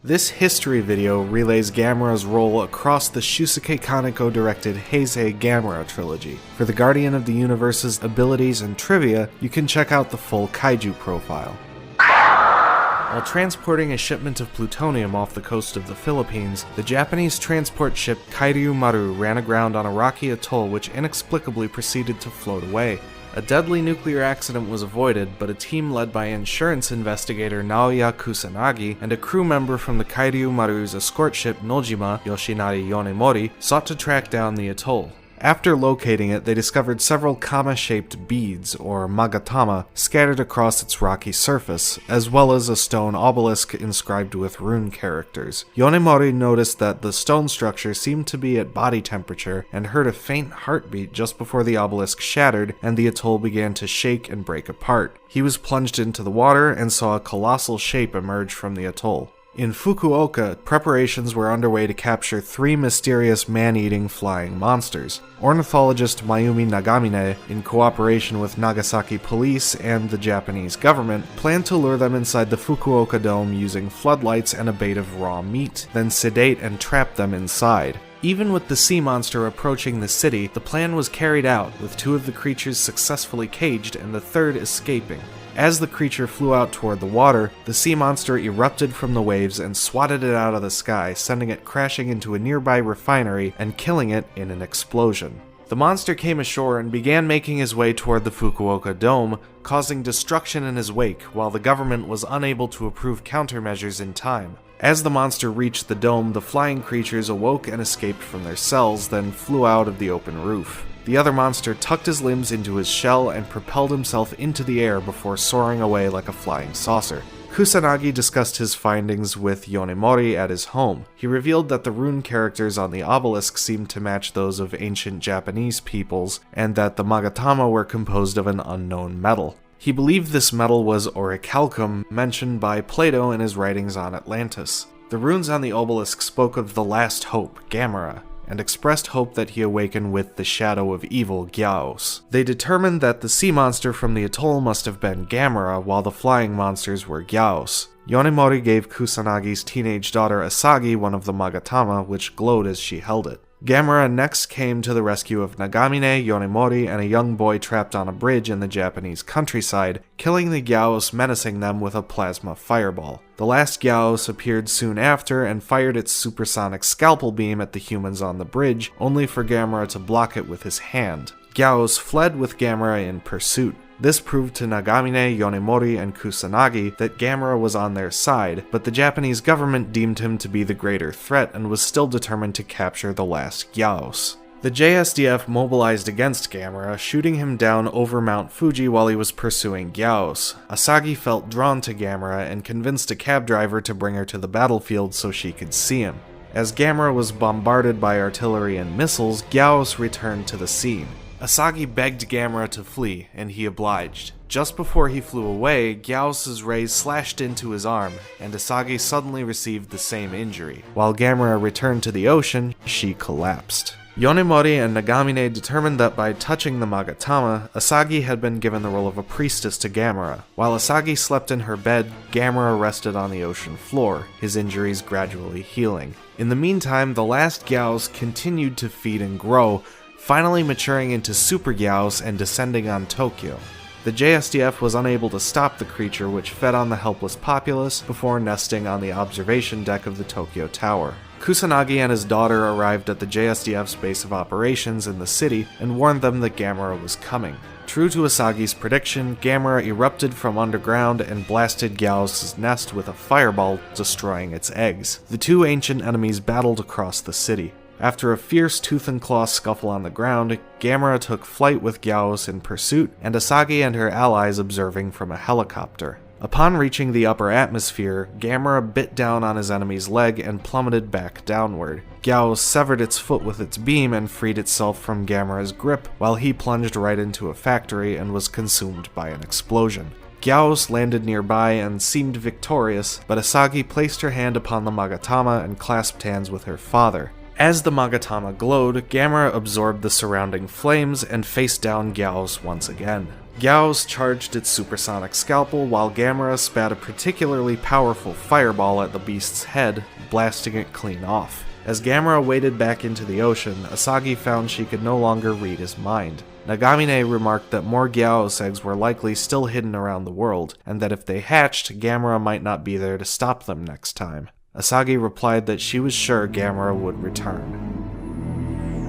This history video relays Gamera's role across the Shusuke Kaneko-directed Heisei Gamera trilogy. For the Guardian of the Universe's abilities and trivia, you can check out the full Kaiju profile. While transporting a shipment of plutonium off the coast of the Philippines, the Japanese transport ship Kaiju Maru ran aground on a rocky atoll which inexplicably proceeded to float away. A deadly nuclear accident was avoided, but a team led by insurance investigator Naoya Kusanagi and a crew member from the Kaiju Maru's escort ship Nojima Yoshinari Yonemori sought to track down the atoll. After locating it, they discovered several kama-shaped beads, or magatama, scattered across its rocky surface, as well as a stone obelisk inscribed with rune characters. Yonemori noticed that the stone structure seemed to be at body temperature and heard a faint heartbeat just before the obelisk shattered and the atoll began to shake and break apart. He was plunged into the water and saw a colossal shape emerge from the atoll. In Fukuoka, preparations were underway to capture 3 mysterious man-eating flying monsters. Ornithologist Mayumi Nagamine, in cooperation with Nagasaki police and the Japanese government, planned to lure them inside the Fukuoka Dome using floodlights and a bait of raw meat, then sedate and trap them inside. Even with the sea monster approaching the city, the plan was carried out, with 2 of the creatures successfully caged and the 3rd escaping. As the creature flew out toward the water, the sea monster erupted from the waves and swatted it out of the sky, sending it crashing into a nearby refinery and killing it in an explosion. The monster came ashore and began making his way toward the Fukuoka Dome, causing destruction in his wake, while the government was unable to approve countermeasures in time. As the monster reached the dome, the flying creatures awoke and escaped from their cells, then flew out of the open roof. The other monster tucked his limbs into his shell and propelled himself into the air before soaring away like a flying saucer. Kusanagi discussed his findings with Yonemori at his home. He revealed that the rune characters on the obelisk seemed to match those of ancient Japanese peoples, and that the magatama were composed of an unknown metal. He believed this metal was orichalcum, mentioned by Plato in his writings on Atlantis. The runes on the obelisk spoke of the last hope, Gamera, and expressed hope that he awaken with the shadow of evil, Gyaos. They determined that the sea monster from the atoll must have been Gamera, while the flying monsters were Gyaos. Yonemori gave Kusanagi's teenage daughter Asagi one of the magatama, which glowed as she held it. Gamera next came to the rescue of Nagamine, Yonemori, and a young boy trapped on a bridge in the Japanese countryside, killing the Gyaos, menacing them with a plasma fireball. The last Gyaos appeared soon after and fired its supersonic scalpel beam at the humans on the bridge, only for Gamera to block it with his hand. Gyaos fled with Gamera in pursuit. This proved to Nagamine, Yonemori, and Kusanagi that Gamera was on their side, but the Japanese government deemed him to be the greater threat and was still determined to capture the last Gyaos. The JSDF mobilized against Gamera, shooting him down over Mount Fuji while he was pursuing Gyaos. Asagi felt drawn to Gamera and convinced a cab driver to bring her to the battlefield so she could see him. As Gamera was bombarded by artillery and missiles, Gyaos returned to the scene. Asagi begged Gamera to flee, and he obliged. Just before he flew away, Gyaos' rays slashed into his arm, and Asagi suddenly received the same injury. While Gamera returned to the ocean, she collapsed. Yonemori and Nagamine determined that by touching the magatama, Asagi had been given the role of a priestess to Gamera. While Asagi slept in her bed, Gamera rested on the ocean floor, his injuries gradually healing. In the meantime, the last Gyaos continued to feed and grow, finally maturing into Super Gyaos and descending on Tokyo. The JSDF was unable to stop the creature, which fed on the helpless populace before nesting on the observation deck of the Tokyo Tower. Kusanagi and his daughter arrived at the JSDF's base of operations in the city and warned them that Gamera was coming. True to Asagi's prediction, Gamera erupted from underground and blasted Gyaos' nest with a fireball, destroying its eggs. The 2 ancient enemies battled across the city. After a fierce tooth and claw scuffle on the ground, Gamera took flight with Gyaos in pursuit, and Asagi and her allies observing from a helicopter. Upon reaching the upper atmosphere, Gamera bit down on his enemy's leg and plummeted back downward. Gyaos severed its foot with its beam and freed itself from Gamera's grip, while he plunged right into a factory and was consumed by an explosion. Gyaos landed nearby and seemed victorious, but Asagi placed her hand upon the magatama and clasped hands with her father. As the Magatama glowed, Gamera absorbed the surrounding flames and faced down Gyaos once again. Gyaos charged its supersonic scalpel while Gamera spat a particularly powerful fireball at the beast's head, blasting it clean off. As Gamera waded back into the ocean, Asagi found she could no longer read his mind. Nagamine remarked that more Gyaos eggs were likely still hidden around the world, and that if they hatched, Gamera might not be there to stop them next time. Asagi replied that she was sure Gamera would return.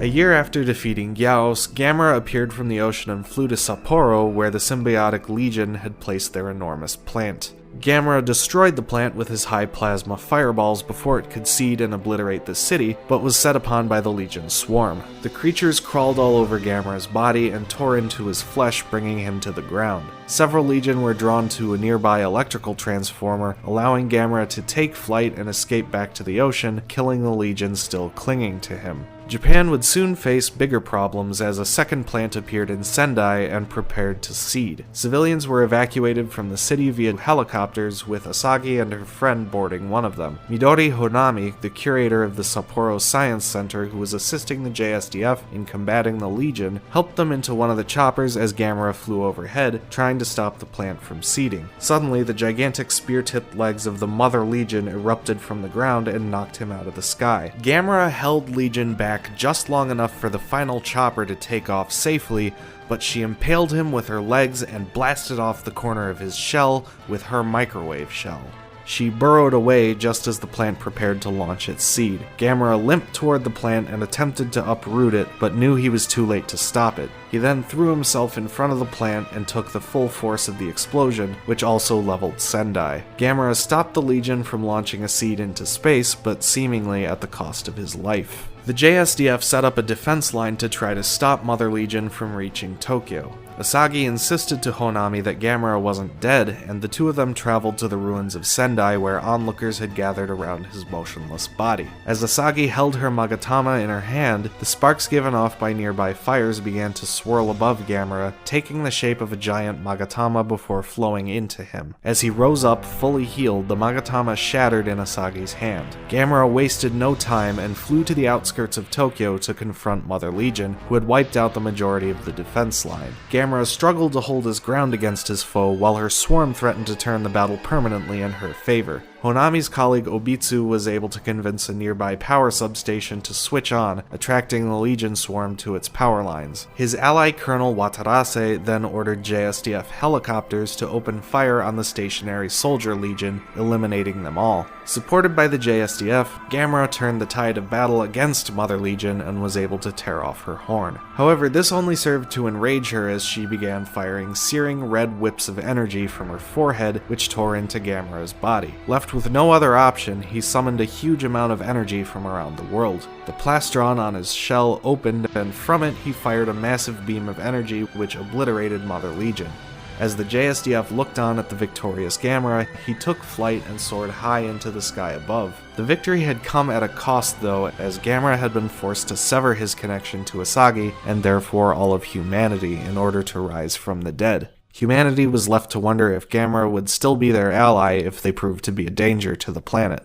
A year after defeating Gyaos, Gamera appeared from the ocean and flew to Sapporo, where the Symbiotic Legion had placed their enormous plant. Gamera destroyed the plant with his high plasma fireballs before it could seed and obliterate the city, but was set upon by the Legion swarm. The creatures crawled all over Gamera's body and tore into his flesh, bringing him to the ground. Several Legion were drawn to a nearby electrical transformer, allowing Gamera to take flight and escape back to the ocean, killing the Legion still clinging to him. Japan would soon face bigger problems as a second plant appeared in Sendai and prepared to seed. Civilians were evacuated from the city via helicopters, with Asagi and her friend boarding one of them. Midori Honami, the curator of the Sapporo Science Center who was assisting the JSDF in combating the Legion, helped them into one of the choppers as Gamera flew overhead, trying to stop the plant from seeding. Suddenly, the gigantic spear-tipped legs of the Mother Legion erupted from the ground and knocked him out of the sky. Gamera held Legion back just long enough for the final chopper to take off safely, but she impaled him with her legs and blasted off the corner of his shell with her microwave shell. She burrowed away just as the plant prepared to launch its seed. Gamera limped toward the plant and attempted to uproot it, but knew he was too late to stop it. He then threw himself in front of the plant and took the full force of the explosion, which also leveled Sendai. Gamera stopped the Legion from launching a seed into space, but seemingly at the cost of his life. The JSDF set up a defense line to try to stop Mother Legion from reaching Tokyo. Asagi insisted to Honami that Gamera wasn't dead, and the two of them traveled to the ruins of Sendai where onlookers had gathered around his motionless body. As Asagi held her Magatama in her hand, the sparks given off by nearby fires began to swirl above Gamera, taking the shape of a giant Magatama before flowing into him. As he rose up, fully healed, the Magatama shattered in Asagi's hand. Gamera wasted no time and flew to the outskirts of Tokyo to confront Mother Legion, who had wiped out the majority of the defense line. Gamera struggled to hold his ground against his foe, while her swarm threatened to turn the battle permanently in her favor. Honami's colleague Obitsu was able to convince a nearby power substation to switch on, attracting the Legion swarm to its power lines. His ally Colonel Watarase then ordered JSDF helicopters to open fire on the stationary soldier Legion, eliminating them all. Supported by the JSDF, Gamera turned the tide of battle against Mother Legion and was able to tear off her horn. However, this only served to enrage her as she began firing searing red whips of energy from her forehead, which tore into Gamera's body. Left with no other option, he summoned a huge amount of energy from around the world. The plastron on his shell opened, and from it he fired a massive beam of energy which obliterated Mother Legion. As the JSDF looked on at the victorious Gamera, he took flight and soared high into the sky above. The victory had come at a cost though, as Gamera had been forced to sever his connection to Asagi, and therefore all of humanity, in order to rise from the dead. Humanity was left to wonder if Gamera would still be their ally if they proved to be a danger to the planet.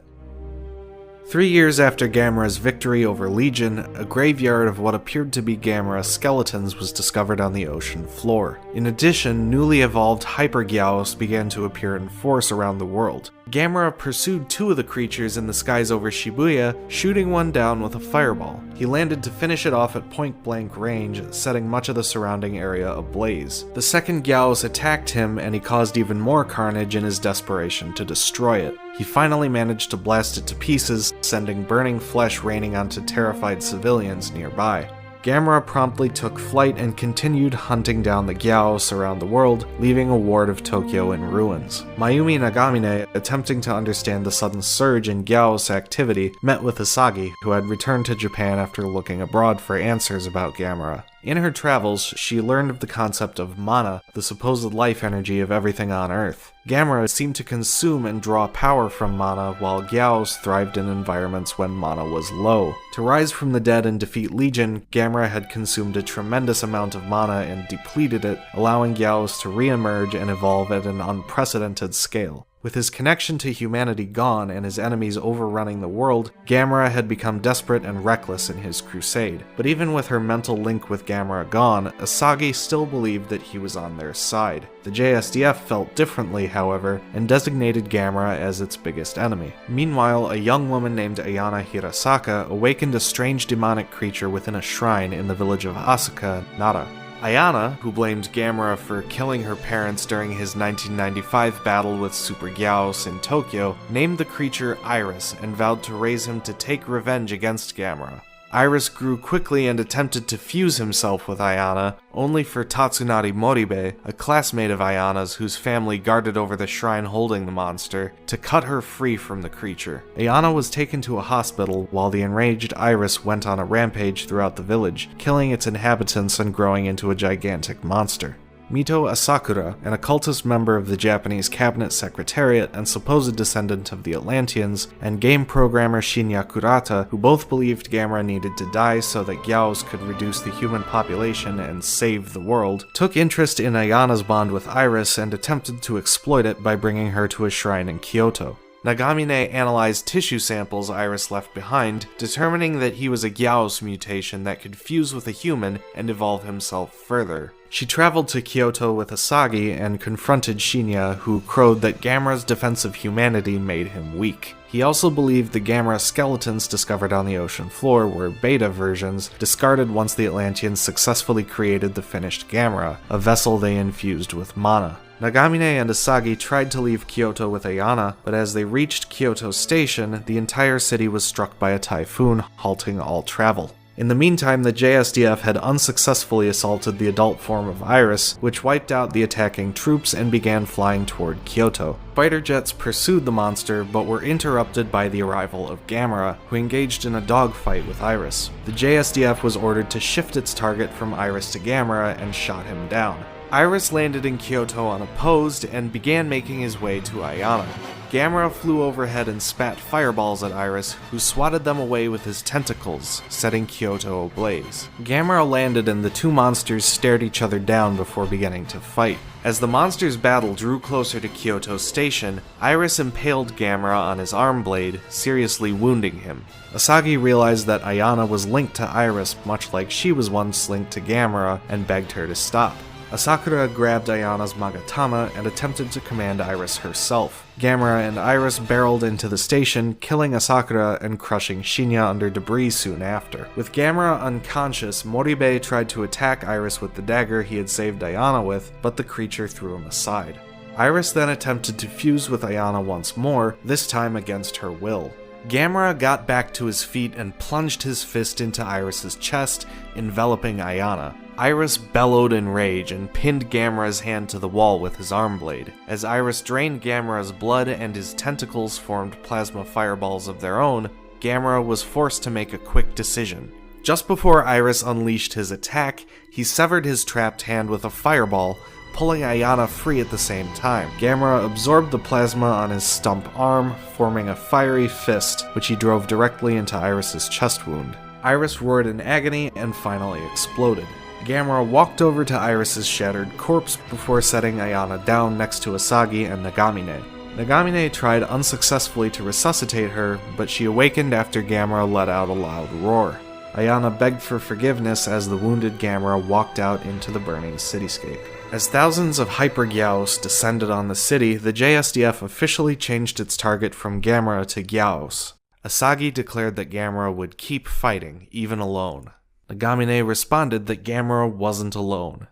3 years after Gamera's victory over Legion, a graveyard of what appeared to be Gamera skeletons was discovered on the ocean floor. In addition, newly evolved Hyper Gyaos began to appear in force around the world. Gamera pursued 2 of the creatures in the skies over Shibuya, shooting one down with a fireball. He landed to finish it off at point-blank range, setting much of the surrounding area ablaze. The second Gyaos attacked him, and he caused even more carnage in his desperation to destroy it. He finally managed to blast it to pieces, sending burning flesh raining onto terrified civilians nearby. Gamera promptly took flight and continued hunting down the Gyaos around the world, leaving a ward of Tokyo in ruins. Mayumi Nagamine, attempting to understand the sudden surge in Gyaos activity, met with Asagi, who had returned to Japan after looking abroad for answers about Gamera. In her travels, she learned of the concept of mana, the supposed life energy of everything on Earth. Gamera seemed to consume and draw power from mana, while Gyaos thrived in environments when mana was low. To rise from the dead and defeat Legion, Gamera had consumed a tremendous amount of mana and depleted it, allowing Gyaos to re-emerge and evolve at an unprecedented scale. With his connection to humanity gone and his enemies overrunning the world, Gamera had become desperate and reckless in his crusade. But even with her mental link with Gamera gone, Asagi still believed that he was on their side. The JSDF felt differently, however, and designated Gamera as its biggest enemy. Meanwhile, a young woman named Ayana Hirasaka awakened a strange demonic creature within a shrine in the village of Asuka, Nara. Ayana, who blamed Gamera for killing her parents during his 1995 battle with Super Gyaos in Tokyo, named the creature Iris and vowed to raise him to take revenge against Gamera. Iris grew quickly and attempted to fuse himself with Ayana, only for Tatsunari Moribe, a classmate of Ayana's whose family guarded over the shrine holding the monster, to cut her free from the creature. Ayana was taken to a hospital while the enraged Iris went on a rampage throughout the village, killing its inhabitants and growing into a gigantic monster. Mito Asakura, an occultist member of the Japanese Cabinet Secretariat and supposed descendant of the Atlanteans, and game programmer Shinya Kurata, who both believed Gamera needed to die so that Gyaos could reduce the human population and save the world, took interest in Ayana's bond with Iris and attempted to exploit it by bringing her to a shrine in Kyoto. Nagamine analyzed tissue samples Iris left behind, determining that he was a Gyaos mutation that could fuse with a human and evolve himself further. She traveled to Kyoto with Asagi and confronted Shinya, who crowed that Gamera's defense of humanity made him weak. He also believed the Gamera skeletons discovered on the ocean floor were beta versions, discarded once the Atlanteans successfully created the finished Gamera, a vessel they infused with mana. Nagamine and Asagi tried to leave Kyoto with Ayana, but as they reached Kyoto Station, the entire city was struck by a typhoon, halting all travel. In the meantime, the JSDF had unsuccessfully assaulted the adult form of Iris, which wiped out the attacking troops and began flying toward Kyoto. Fighter jets pursued the monster, but were interrupted by the arrival of Gamera, who engaged in a dogfight with Iris. The JSDF was ordered to shift its target from Iris to Gamera and shot him down. Iris landed in Kyoto unopposed and began making his way to Ayana. Gamera flew overhead and spat fireballs at Iris, who swatted them away with his tentacles, setting Kyoto ablaze. Gamera landed and the two monsters stared each other down before beginning to fight. As the monsters' battle drew closer to Kyoto Station, Iris impaled Gamera on his arm blade, seriously wounding him. Asagi realized that Ayana was linked to Iris much like she was once linked to Gamera, and begged her to stop. Asakura grabbed Ayana's Magatama and attempted to command Iris herself. Gamera and Iris barreled into the station, killing Asakura and crushing Shinya under debris soon after. With Gamera unconscious, Moribe tried to attack Iris with the dagger he had saved Ayana with, but the creature threw him aside. Iris then attempted to fuse with Ayana once more, this time against her will. Gamera got back to his feet and plunged his fist into Iris's chest, enveloping Ayana. Iris bellowed in rage and pinned Gamera's hand to the wall with his arm blade. As Iris drained Gamera's blood and his tentacles formed plasma fireballs of their own, Gamera was forced to make a quick decision. Just before Iris unleashed his attack, he severed his trapped hand with a fireball, pulling Ayana free at the same time. Gamera absorbed the plasma on his stump arm, forming a fiery fist, which he drove directly into Iris's chest wound. Iris roared in agony and finally exploded. Gamera walked over to Iris's shattered corpse before setting Ayana down next to Asagi and Nagamine. Nagamine tried unsuccessfully to resuscitate her, but she awakened after Gamera let out a loud roar. Ayana begged for forgiveness as the wounded Gamera walked out into the burning cityscape. As thousands of Hyper Gyaos descended on the city, the JSDF officially changed its target from Gamera to Gyaos. Asagi declared that Gamera would keep fighting, even alone. Nagamine responded that Gamera wasn't alone.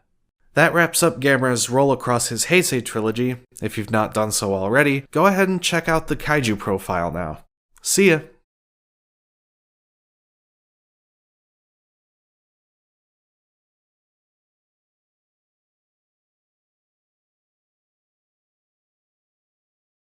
That wraps up Gamera's role across his Heisei trilogy. If you've not done so already, go ahead and check out the Kaiju profile now. See ya!